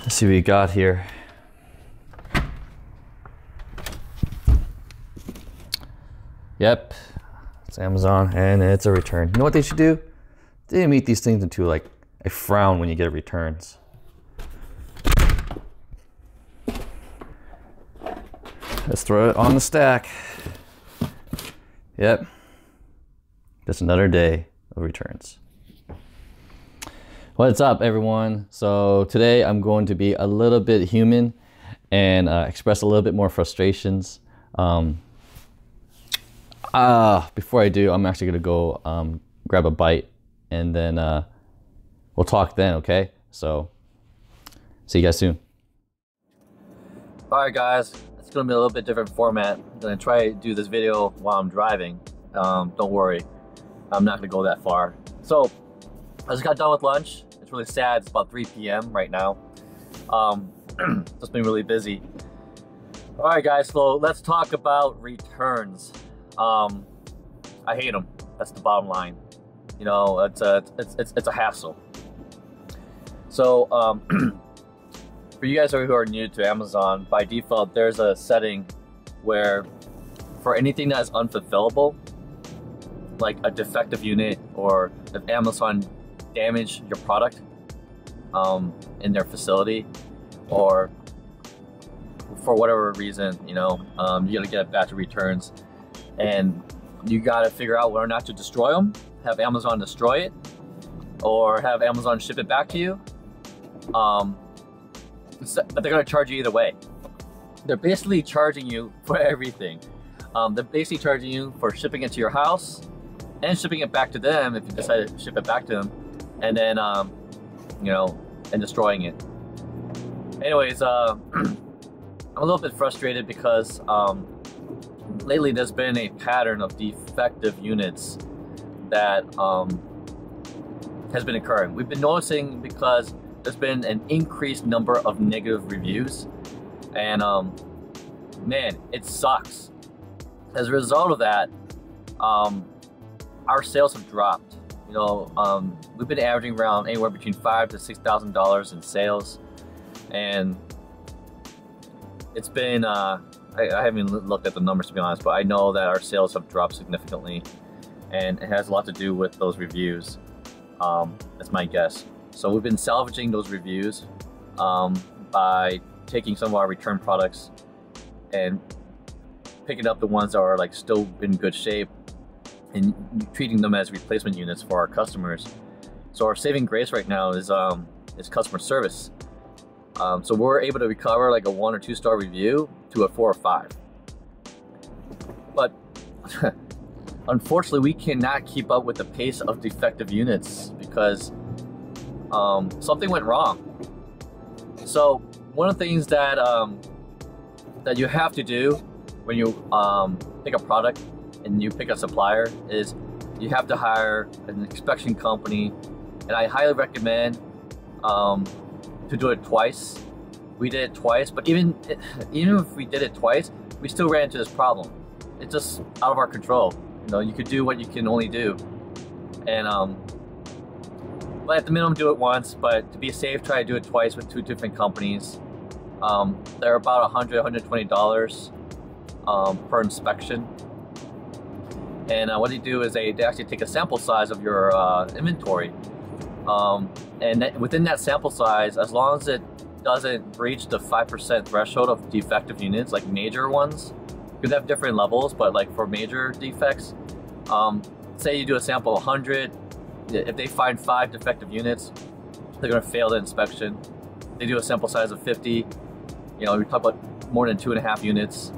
Let's see what we got here. Yep, it's Amazon and it's a return. You know what they should do? They didn't make these things into like a frown when you get returns. Let's throw it on the stack. Yep, just another day of returns. What's up, everyone? So today I'm going to be a little bit human and express a little bit more frustrations. Before I do, I'm actually gonna go grab a bite and then we'll talk then, okay? So see you guys soon. All right, guys, it's gonna be a little bit different format. I'm gonna try to do this video while I'm driving. Don't worry, I'm not gonna go that far. So I just got done with lunch. It's really sad. It's about 3 p.m. right now. Just been really busy. All right, guys, so let's talk about returns. I hate them. That's the bottom line. You know, it's a hassle. So for you guys who are new to Amazon, by default there's a setting where for anything that is unfulfillable, like a defective unit, or if Amazon damaged your product in their facility, or for whatever reason, you know, you gotta get a batch of returns and you gotta figure out whether or not to destroy them, have Amazon destroy it, or have Amazon ship it back to you. But they're gonna charge you either way. They're basically charging you for everything. They're basically charging you for shipping it to your house and shipping it back to them if you decide to ship it back to them, and then you know, and destroying it. Anyways, I'm a little bit frustrated because lately there's been a pattern of defective units that has been occurring. We've been noticing because there's been an increased number of negative reviews, and man, it sucks. As a result of that, our sales have dropped. You know, we've been averaging around anywhere between $5,000 to $6,000 in sales, and it's been I haven't looked at the numbers to be honest, but I know that our sales have dropped significantly, and it has a lot to do with those reviews. That's my guess. So we've been salvaging those reviews by taking some of our return products and picking up the ones that are like still in good shape and treating them as replacement units for our customers. So our saving grace right now is customer service. So we're able to recover like a 1 or 2 star review to a 4 or 5. But unfortunately, we cannot keep up with the pace of defective units because something went wrong. So one of the things that that you have to do when you pick a product and you pick a supplier is you have to hire an inspection company, and I highly recommend to do it twice. We did it twice, but even if we did it twice, we still ran into this problem. It's just out of our control. You know, you could do what you can only do, and but at the minimum do it once, but to be safe, try to do it twice with 2 different companies. They're about $100, $120 per inspection. And what they do is they actually take a sample size of your inventory. And within that sample size, as long as it doesn't breach the 5% threshold of defective units, like major ones, you have different levels, but like for major defects, say you do a sample of 100, if they find 5 defective units, they're gonna fail the inspection. They do a sample size of 50, you know, we talk about more than 2.5 units.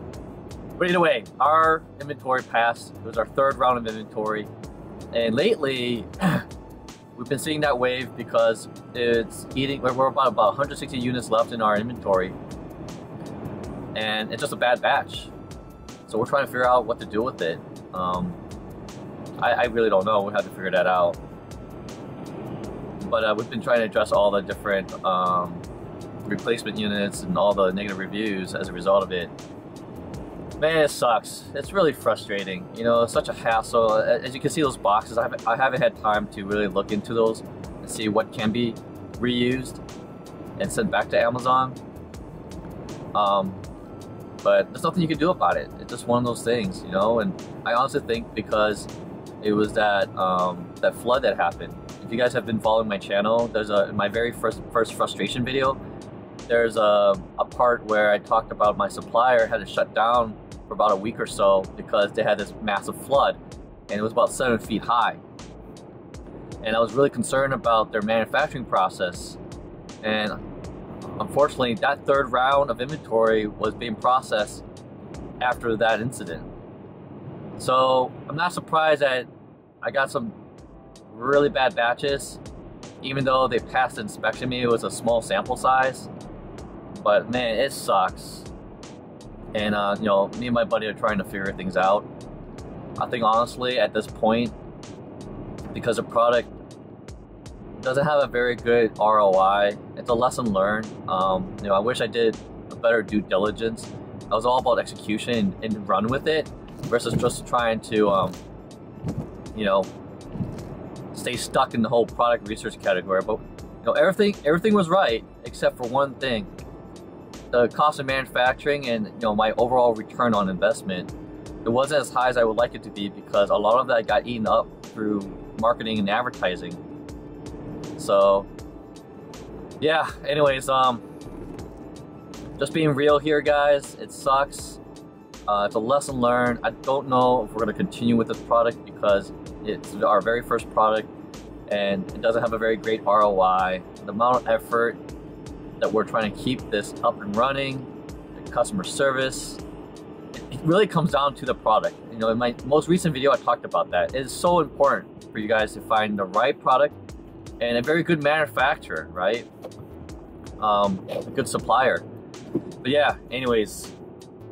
But either way, our inventory passed. It was our 3rd round of inventory. And lately, we've been seeing that wave because it's eating, we're about 160 units left in our inventory. And it's just a bad batch. So we're trying to figure out what to do with it. I really don't know. We have to figure that out. But we've been trying to address all the different replacement units and all the negative reviews as a result of it. Man, it sucks. It's really frustrating. You know, it's such a hassle. As you can see, those boxes, I haven't had time to really look into those and see what can be reused. and sent back to Amazon. But there's nothing you can do about it. It's just one of those things, you know. And I honestly think because it was that that flood that happened. If you guys have been following my channel, there's my very first frustration video. There's a part where I talked about my supplier had to shut down for about a week or so because they had this massive flood, and it was about 7 feet high. And I was really concerned about their manufacturing process. And unfortunately, that third round of inventory was being processed after that incident. So I'm not surprised that I got some really bad batches, even though they passed the inspection. Maybe it was a small sample size, but man, it sucks. And you know, me and my buddy are trying to figure things out. I think honestly, at this point, because the product doesn't have a very good ROI, it's a lesson learned. You know, I wish I did a better due diligence. I was all about execution and run with it versus just trying to, you know, stay stuck in the whole product research category. But you know, everything was right except for one thing: the cost of manufacturing and, you know, my overall return on investment. It wasn't as high as I would like it to be because a lot of that got eaten up through marketing and advertising. So yeah, anyways, just being real here, guys, it sucks. It's a lesson learned. I don't know if we're going to continue with this product because it's our very first product and it doesn't have a very great ROI. The amount of effort that we're trying to keep this up and running, the customer service, it really comes down to the product. You know, in my most recent video, I talked about that. It is so important for you guys to find the right product and a very good manufacturer, right? A good supplier. But yeah, anyways,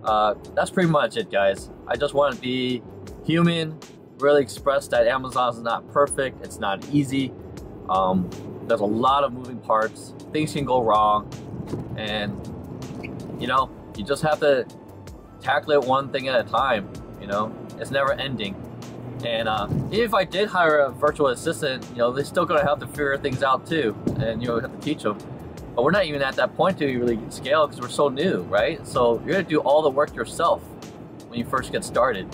that's pretty much it, guys. I just want to be human, really express that Amazon is not perfect. It's not easy. There's a lot of moving parts. Things can go wrong, and you know, you just have to tackle it one thing at a time. You know, it's never ending. And even if I did hire a virtual assistant, you know, they're still gonna have to figure things out too, and you know, have to teach them. But we're not even at that point to really scale because we're so new, right? So you're gonna do all the work yourself when you first get started.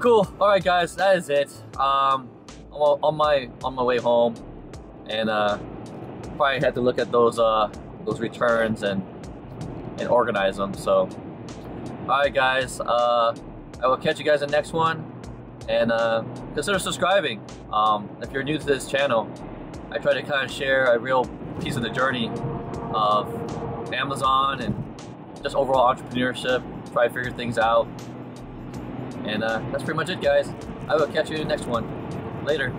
Cool. All right, guys, that is it. I'm on my way home, and probably had to look at those returns and organize them. So, all right, guys. I will catch you guys in the next one, and consider subscribing. If you're new to this channel, I try to kind of share a real piece of the journey of Amazon and just overall entrepreneurship, try to figure things out. And that's pretty much it, guys. I will catch you in the next one. Later.